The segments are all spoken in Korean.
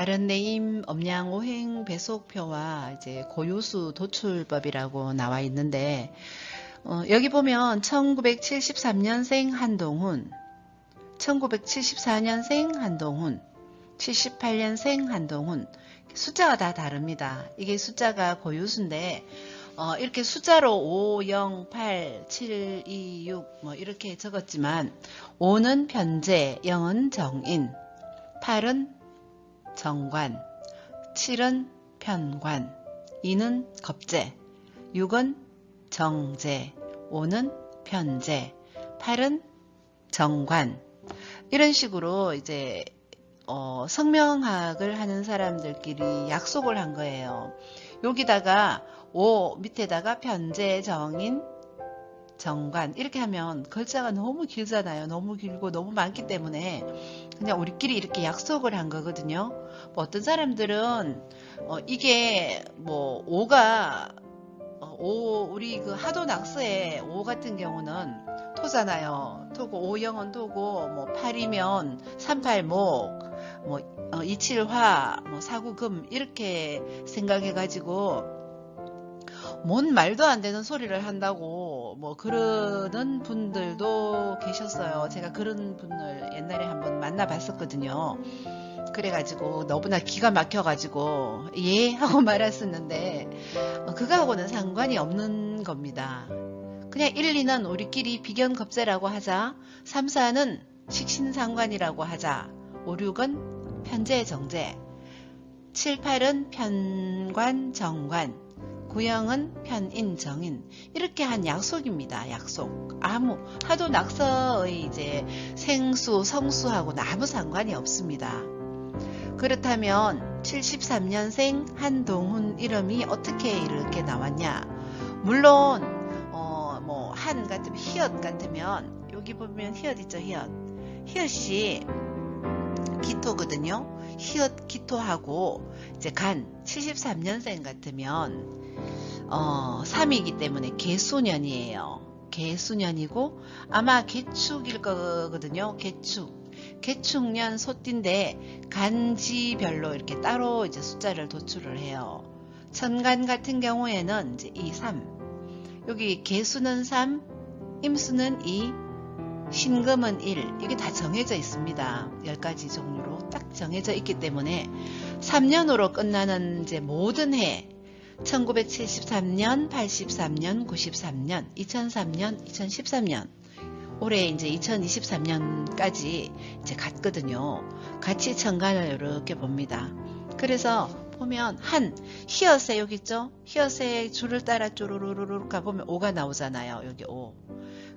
다른 네임 업량 오행 배속표와 이제 고유수 도출법이라고 나와 있는데, 여기 보면 1973년생 한동훈, 1974년생 한동훈, 78년생 한동훈, 숫자가 다 다릅니다. 이게 숫자가 고유수인데, 이렇게 숫자로 5, 0, 8, 7, 2, 6 뭐 이렇게 적었지만 5는 편제, 0은 정인, 8은 정관, 7은 편관, 2는 겁제, 6은 정제, 5는 편제, 8은 정관. 이런 식으로 이제 성명학을 하는 사람들끼리 약속을 한 거예요. 여기다가 5 밑에다가 편제, 정인, 정관 이렇게 하면 글자가 너무 길잖아요. 너무 길고 너무 많기 때문에 그냥 우리끼리 이렇게 약속을 한 거거든요. 뭐 어떤 사람들은 이게 뭐 5가 우리 그 하도 낙서에 5 같은 경우는 토잖아요. 토고 5, 0은 토고 뭐 8이면 38목 뭐 27화 뭐 49금 이렇게 생각해 가지고 뭔 말도 안 되는 소리를 한다고 뭐 그러는 분들도 계셨어요. 제가 그런 분을 옛날에 한번 만나봤었거든요. 그래가지고 너무나 기가 막혀가지고 예 하고 말았었는데 그거하고는 상관이 없는 겁니다. 그냥 1, 2는 우리끼리 비견겁제라고 하자, 3, 4는 식신상관이라고 하자, 5, 6은 편제, 정제, 7, 8은 편관, 정관, 9, 0은 편인, 정인 이렇게 한 약속입니다. 약속. 하도 낙서의 이제 생수, 성수하고는 아무 상관이 없습니다. 그렇다면 73년생 한동훈 이름이 어떻게 이렇게 나왔냐? 물론 뭐 한 같으면 히읗 같으면 여기 보면 히읗 있죠, 히읗. 히읗이 기토거든요. 히읗 기토하고 이제 간 73년생 같으면 3이기 때문에 개수년이에요. 개수년이고 아마 개축일 거거든요. 개축년 소띠인데 간지별로 이렇게 따로 이제 숫자를 도출을 해요. 천간 같은 경우에는 이제 2, 3. 여기 개수는 3, 임수는 2, 신금은 1. 이게 다 정해져 있습니다. 10가지 종류로 딱 정해져 있기 때문에 3년으로 끝나는 이제 모든 해 1973년, 83년, 93년, 2003년, 2013년 올해 이제 2023년까지 이제 갔거든요. 같이 천간을 이렇게 봅니다. 그래서 보면 히읗에 여기 있죠? 히읗에 줄을 따라 쭈루루루루 가보면 5가 나오잖아요. 여기 5.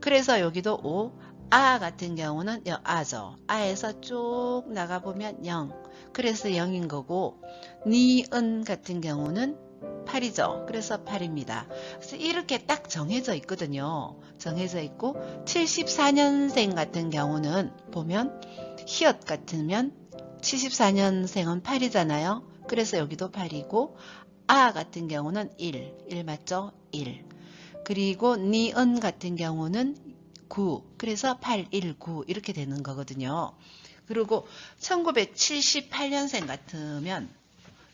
그래서 여기도 5. 아 같은 경우는 아죠. 아에서 쭉 나가보면 0. 그래서 0인 거고 니은 같은 경우는 8이죠. 그래서 8입니다. 그래서 이렇게 딱 정해져 있거든요. 정해져 있고 74년생 같은 경우는 보면 히읗 같으면 74년생은 8이잖아요. 그래서 여기도 8이고 아 같은 경우는 1 맞죠? 1. 그리고 니은 같은 경우는 9. 그래서 8, 1, 9 이렇게 되는 거거든요. 그리고 1978년생 같으면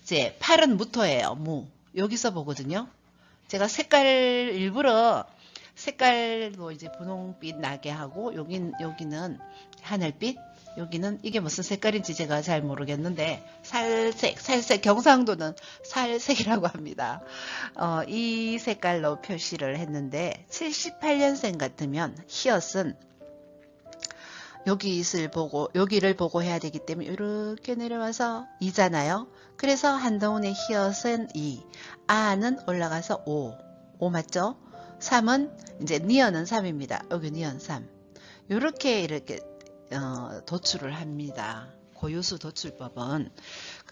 이제 8은 무토예요. 무. 여기서 보거든요. 제가 일부러 색깔도 이제 분홍빛 나게 하고 여기는 하늘빛, 여기는 이게 무슨 색깔인지 제가 잘 모르겠는데 살색 경상도는 살색이라고 합니다. 이 색깔로 표시를 했는데 78년생 같으면 히읗은 여기를 보고 해야 되기 때문에 이렇게 내려와서 2잖아요. 그래서 한동훈의 히읗은 2, 아는 올라가서 5 맞죠? 3은 이제 니은은 3입니다. 여기 니은 3. 이렇게 도출을 합니다. 고유수 도출법은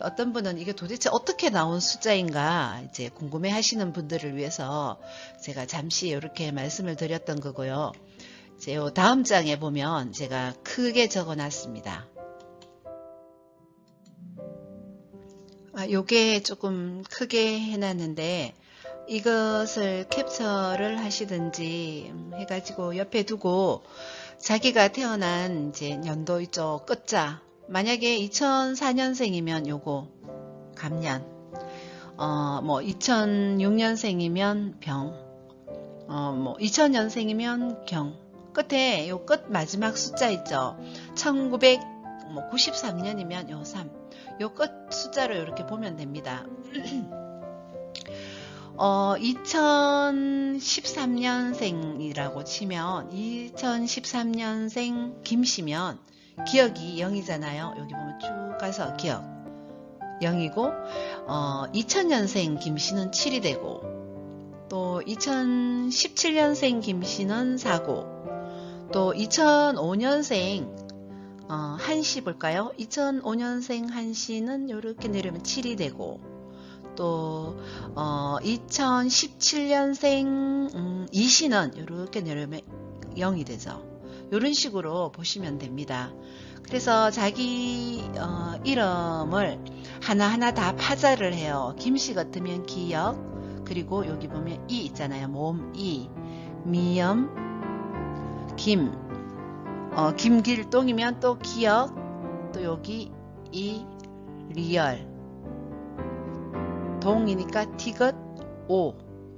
어떤 분은 이게 도대체 어떻게 나온 숫자인가 이제 궁금해 하시는 분들을 위해서 제가 잠시 이렇게 말씀을 드렸던 거고요. 이제 다음 장에 보면 제가 크게 적어 놨습니다. 요게 조금 크게 해놨는데 이것을 캡처를 하시든지 해가지고 옆에 두고 자기가 태어난 이제 연도 있죠. 끝자 만약에 2004년생이면 요거 갑년, 뭐 2006년생이면 병, 뭐 2000년생이면 경. 끝에 요 끝 마지막 숫자 있죠. 1993년이면 요 3. 요 끝 숫자로 이렇게 보면 됩니다. 2013년생이라고 치면 2013년생 김씨면 기억이 0이잖아요. 여기 보면 쭉 가서 기억 0이고 2000년생 김씨는 7이 되고 또 2017년생 김씨는 4고 또 2005년생 한씨 볼까요? 2005년생 한씨는 이렇게 내려면 7이 되고 또 2017년생 이씨는 이렇게 내려면 0이 되죠. 이런 식으로 보시면 됩니다. 그래서 자기 이름을 하나하나 다 파자를 해요. 김씨 같으면 기역, 그리고 여기 보면 이 있잖아요. 모음 이, 미염, 김, 김길동이면 또 기역, 또 여기 이, 리얼, 동이니까 티귿, 오,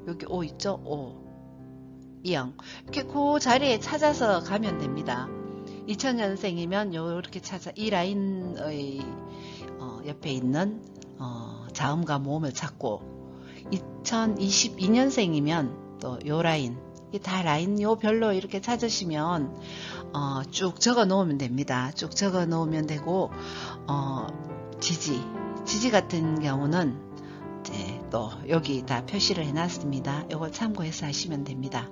여기 오 있죠? 오, 이영. 이렇게 그 자리에 찾아서 가면 됩니다. 2000년생이면 요렇게 찾아 이 라인의 옆에 있는 자음과 모음을 찾고 2022년생이면 또 요 라인, 이 다 라인 요 별로 이렇게 찾으시면 쭉 적어 놓으면 됩니다. 쭉 적어 놓으면 되고 지지 같은 경우는 이제 또 여기 다 표시를 해 놨습니다. 요걸 참고해서 하시면 됩니다.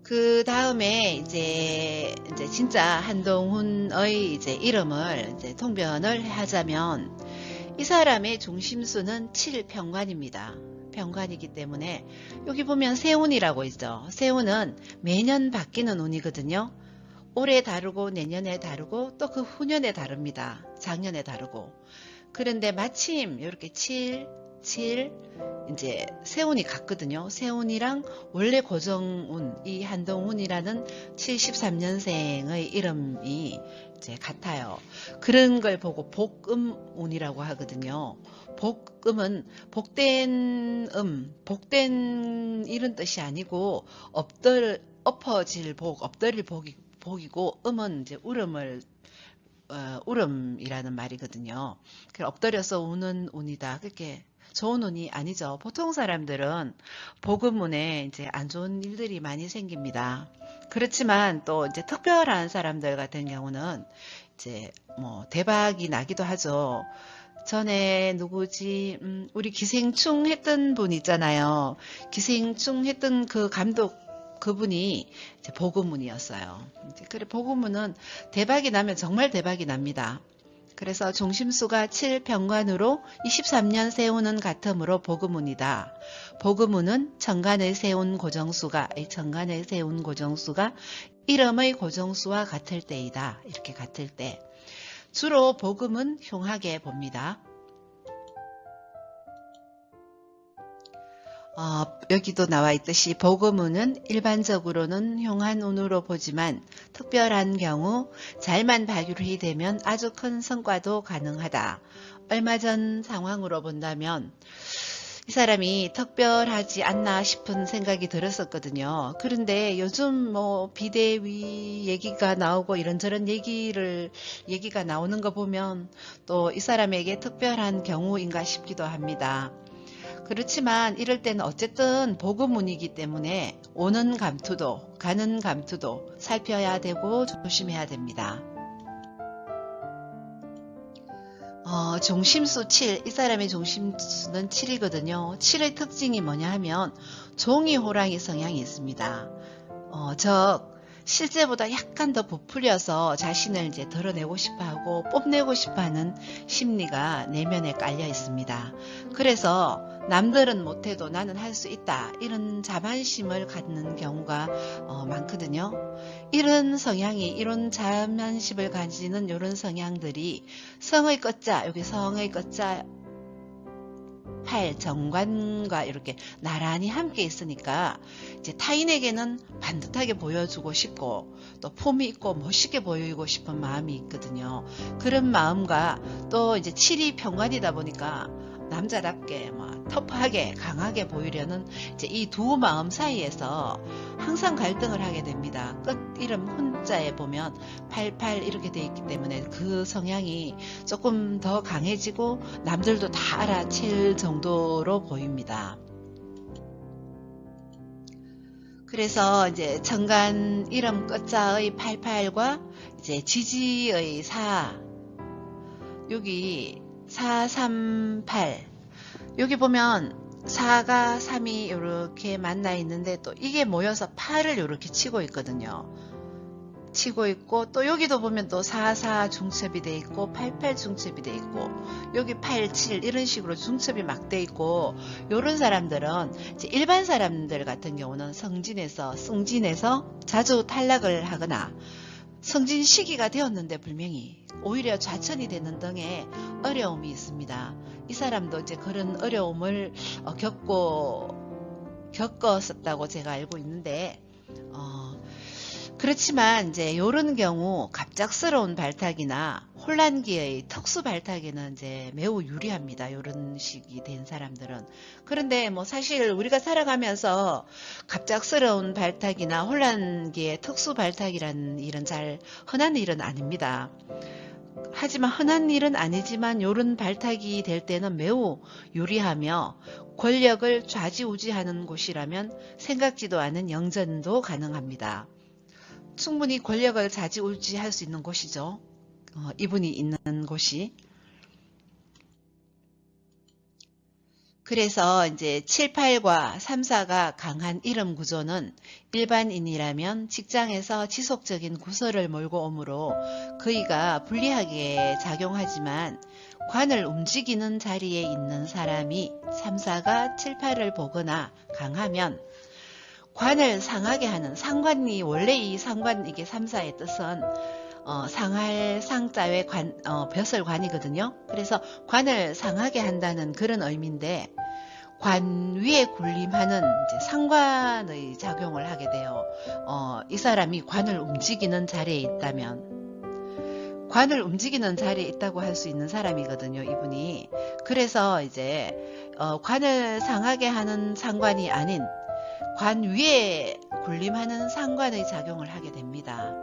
그 다음에 이제 진짜 한동훈의 이제 이름을 이제 통변을 하자면 이 사람의 중심수는 7평관입니다. 평관이기 때문에 여기 보면 세운이라고 있죠. 세운은 매년 바뀌는 운이거든요. 올해 다르고 내년에 다르고 또 그 후년에 다릅니다. 작년에 다르고. 그런데 마침 이렇게 7 이제 세운이 같거든요. 세운이랑 원래 고정운, 이 한동훈이라는 73년생의 이름이 이제 같아요. 그런 걸 보고 복음운이라고 하거든요. 복음은 복된 복된 이런 뜻이 아니고 엎어질 복, 엎드릴 복이고 음은 이제 울음이라는 말이거든요. 엎드려서 우는 운이다. 그렇게 좋은 운이 아니죠. 보통 사람들은 복음운에 이제 안 좋은 일들이 많이 생깁니다. 그렇지만 또 이제 특별한 사람들 같은 경우는 이제 뭐 대박이 나기도 하죠. 전에 누구지? 우리 기생충 했던 분 있잖아요. 기생충 했던 그 감독 그분이 이제 복음운이었어요. 그래 복음운은 대박이 나면 정말 대박이 납니다. 그래서 중심수가 7평관으로 23년 세운은 같으므로 복음운이다. 복음운은 정간의 세운 고정수가 이름의 고정수와 같을 때이다. 이렇게 같을 때. 주로 복음은 흉하게 봅니다. 여기도 나와 있듯이 복음운은 일반적으로는 흉한 운으로 보지만 특별한 경우 잘만 발휘 되면 아주 큰 성과도 가능하다. 얼마 전 상황으로 본다면 이 사람이 특별하지 않나 싶은 생각이 들었었거든요. 그런데 요즘 뭐 비대위 얘기가 나오고 이런저런 얘기가 나오는 거 보면 또 이 사람에게 특별한 경우인가 싶기도 합니다. 그렇지만 이럴 때는 어쨌든 복음운이기 때문에 오는 감투도 가는 감투도 살펴야 되고 조심해야 됩니다. 중심수 7, 이 사람의 중심수는 7이거든요. 7의 특징이 뭐냐 하면 종이 호랑이 성향이 있습니다. 즉 실제보다 약간 더 부풀려서 자신을 이제 드러내고 싶어하고 뽐내고 싶어하는 심리가 내면에 깔려 있습니다. 그래서 남들은 못해도 나는 할 수 있다, 이런 자만심을 갖는 경우가 많거든요. 이런 성향이, 이런 자만심을 가지는 이런 성향들이 성의 끝자, 여기 성의 끝자 8 정관과 이렇게 나란히 함께 있으니까 이제 타인에게는 반듯하게 보여주고 싶고 또 폼이 있고 멋있게 보이고 싶은 마음이 있거든요. 그런 마음과 또 이제 7이 편관이다 보니까 남자답게 터프하게 강하게 보이려는 이제 이 두 마음 사이에서 항상 갈등을 하게 됩니다. 끝 이름 훈자에 보면 88 이렇게 되어 있기 때문에 그 성향이 조금 더 강해지고 남들도 다 알아챌 정도로 보입니다. 그래서 이제 정관 이름 끝자의 88과 이제 지지의 4 여기 438 여기 보면 4가 3이 이렇게 만나 있는데 또 이게 모여서 8을 이렇게 치고 있거든요. 치고 있고 또 여기도 보면 또 44 중첩이 돼 있고 88 중첩이 돼 있고 여기 87 이런 식으로 중첩이 막 돼 있고 요런 사람들은 이제 일반 사람들 같은 경우는 승진해서 자주 탈락을 하거나 승진 시기가 되었는데 불명히 오히려 좌천이 되는 등의 어려움이 있습니다. 이 사람도 이제 그런 어려움을 겪었었다고 제가 알고 있는데 그렇지만 이제 요런 경우 갑작스러운 발탁이나 혼란기의 특수 발탁에는 이제 매우 유리합니다. 요런 식이 된 사람들은. 그런데 뭐 사실 우리가 살아가면서 갑작스러운 발탁이나 혼란기의 특수 발탁이라는 일은 잘 흔한 일은 아닙니다. 하지만 흔한 일은 아니지만 요런 발탁이 될 때는 매우 유리하며 권력을 좌지우지하는 곳이라면 생각지도 않은 영전도 가능합니다. 충분히 권력을 좌지우지할 수 있는 곳이죠. 이분이 있는 곳이. 그래서 이제 7, 8과 3, 4가 강한 이름 구조는 일반인이라면 직장에서 지속적인 구설을 몰고 오므로 그이가 불리하게 작용하지만 관을 움직이는 자리에 있는 사람이 3, 4가 7, 8을 보거나 강하면 관을 상하게 하는 상관이 원래 이 상관 이게 3, 4의 뜻은 상할 상자의 벼슬관이거든요. 그래서 관을 상하게 한다는 그런 의미인데 관 위에 군림하는 이제 상관의 작용을 하게 돼요. 이 사람이 관을 움직이는 자리에 있다면 관을 움직이는 자리에 있다고 할 수 있는 사람이거든요. 이분이. 그래서 이제 관을 상하게 하는 상관이 아닌 관 위에 군림하는 상관의 작용을 하게 됩니다.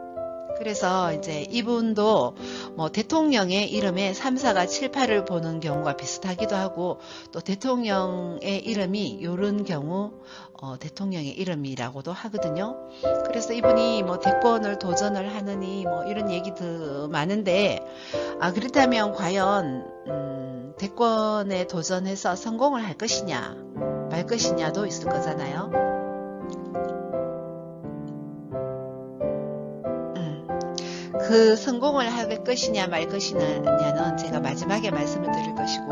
그래서 이제 이분도 뭐 대통령의 이름에 3, 4가 7, 8을 보는 경우가 비슷하기도 하고 또 대통령의 이름이 이런 경우 대통령의 이름이라고도 하거든요. 그래서 이분이 뭐 대권을 도전을 하느니 뭐 이런 얘기도 많은데 그렇다면 과연 대권에 도전해서 성공을 할 것이냐 말 것이냐도 있을 거잖아요. 그 성공을 할 것이냐 말 것이냐는 제가 마지막에 말씀을 드릴 것이고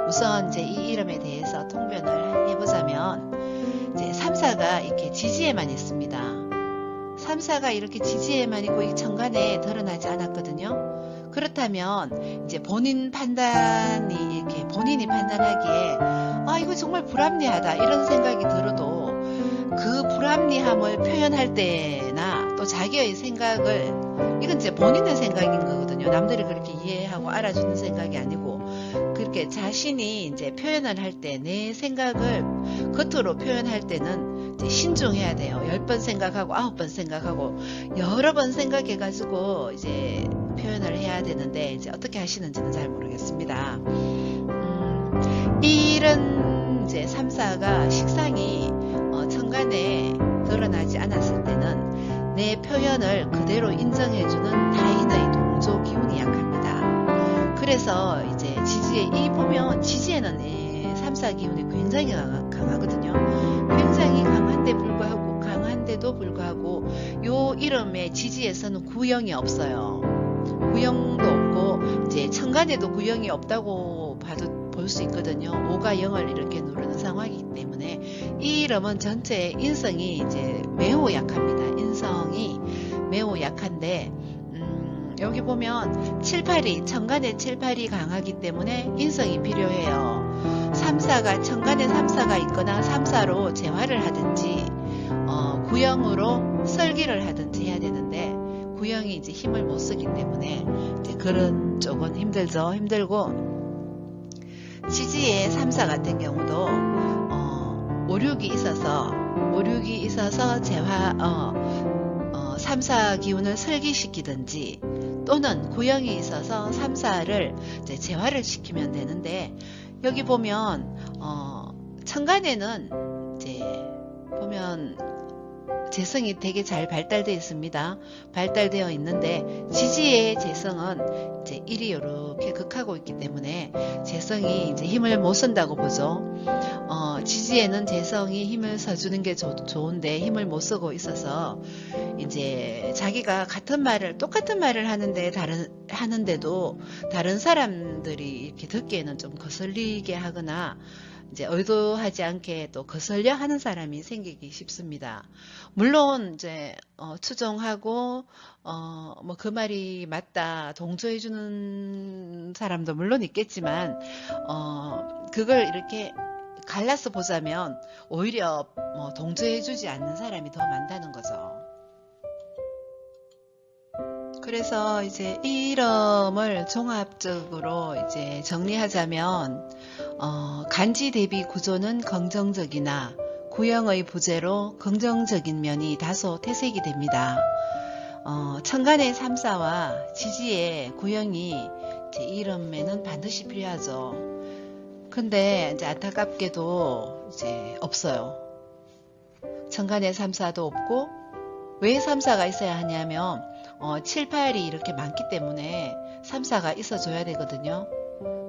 우선 이제 이 이름에 대해서 통변을 해보자면 이제 3, 4가 이렇게 지지에만 있습니다. 3, 4가 이렇게 지지에만 있고 이 정관에 드러나지 않았거든요. 그렇다면 이제 본인이 판단하기에 이거 정말 불합리하다 이런 생각이 들어도 그 불합리함을 표현할 때나 또 자기의 생각을 이건 이제 본인의 생각인 거거든요. 남들이 그렇게 이해하고 알아주는 생각이 아니고 그렇게 자신이 이제 표현을 할 때 내 생각을 겉으로 표현할 때는 이제 신중해야 돼요. 10번 생각하고 9번 생각하고 여러 번 생각해가지고 이제 표현을 해야 되는데 이제 어떻게 하시는지는 잘 모르겠습니다. 이런 이제 3, 4가 식상이 천간에 드러나지 않았을 때는 내 표현을 그대로 인정해주는 타인의 동조 기운이 약합니다. 그래서 이제 지지에 보면 지지에는 3, 4 기운이 굉장히 강하거든요. 굉장히 강한데도 불구하고 요 이름의 지지에서는 구형이 없어요. 구형도 없고 이제 천간에도 구형이 없다고 봐도 볼 수 있거든요. 5가 0을 이렇게 누르는 상황이기 때문에 이 이름은 전체 인성이 이제 매우 약합니다. 인성이 매우 약한데 여기 보면 7, 8이 천간에 7, 8이 강하기 때문에 인성이 필요해요. 삼사가 천간에 삼사가 있거나 삼사로 재화를 하든지 구형으로 설기를 하든지 해야 되는데 구형이 이제 힘을 못 쓰기 때문에 이제 그런 쪽은 힘들죠. 힘들고 지지의 삼사 같은 경우도 오륙이 있어서 재화 삼사 기운을 설기시키든지 또는 구형이 있어서 삼사를 이제 재화를 시키면 되는데 여기 보면 천간에는 이제 보면 재성이 되게 잘 발달되어 있습니다. 발달되어 있는데 지지의 재성은 이제 일이 이렇게 극하고 있기 때문에 재성이 이제 힘을 못 쓴다고 보죠. 지지에는 재성이 힘을 써주는 게 좋은데 힘을 못 쓰고 있어서 이제 자기가 똑같은 말을 하는데도 다른 사람들이 이렇게 듣기에는 좀 거슬리게 하거나 이제 의도하지 않게 또 거슬려 하는 사람이 생기기 쉽습니다. 물론 이제 추종하고 뭐 그 말이 맞다 동조해 주는 사람도 물론 있겠지만 그걸 이렇게 갈라서 보자면 오히려 동조해 주지 않는 사람이 더 많다는 거죠. 그래서 이제 이 이름을 종합적으로 이제 정리하자면 간지 대비 구조는 긍정적이나 구형의 부재로 긍정적인 면이 다소 퇴색이 됩니다. 천간의 삼사와 지지의 구형이 제 이름에는 반드시 필요하죠. 근데 이제 안타깝게도 이제 없어요. 천간의 삼사도 없고 왜 삼사가 있어야 하냐면 7, 8이 이렇게 많기 때문에 삼사가 있어줘야 되거든요.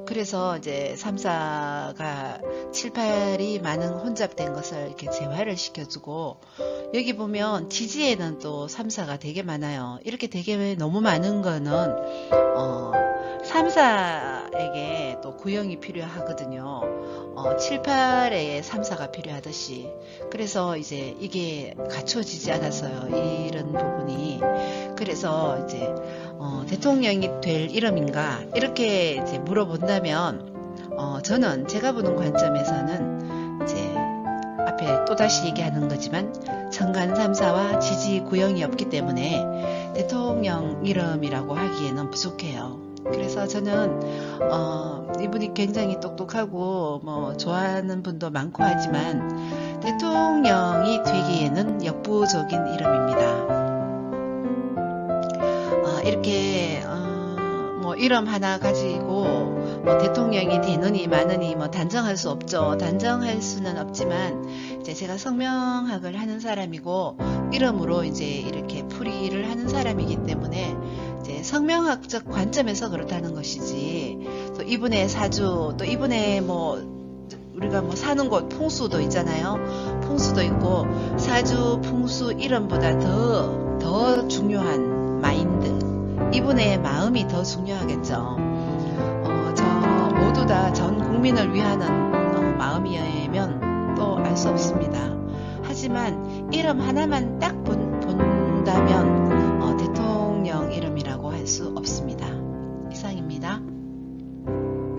그래서 이제 삼사가 7, 8이 많은 혼잡된 것을 이렇게 재활을 시켜주고 여기 보면 지지에는 또 삼사가 되게 많아요. 이렇게 되게 너무 많은 거는 삼사에게 또 구형이 필요하거든요. 7, 8에 삼사가 필요하듯이. 그래서 이제 이게 갖춰지지 않았어요. 이런 부분이. 그래서 이제 대통령이 될 이름인가 이렇게 이제 물어본다면 저는 제가 보는 관점에서는 이제 앞에 또다시 얘기하는 거지만 천간 삼사와 지지 구형이 없기 때문에 대통령 이름이라고 하기에는 부족해요. 그래서 저는 이분이 굉장히 똑똑하고 뭐 좋아하는 분도 많고 하지만 대통령이 되기에는 역부족인 이름입니다. 이렇게 뭐 이름 하나 가지고 뭐 대통령이 되느니 마느니 뭐 단정할 수 없죠. 단정할 수는 없지만 이제 제가 성명학을 하는 사람이고 이름으로 이제 이렇게 풀이를 하는 사람이기 때문에 이제 성명학적 관점에서 그렇다는 것이지 또 이분의 사주 또 이분의 뭐 우리가 뭐 사는 곳 풍수도 있잖아요. 풍수도 있고 사주 풍수 이름보다 더 중요한 마인드 이분의 마음이 더 중요하겠죠. 저 모두 다 전 국민을 위하는 마음이면 또 알 수 없습니다. 하지만 이름 하나만 딱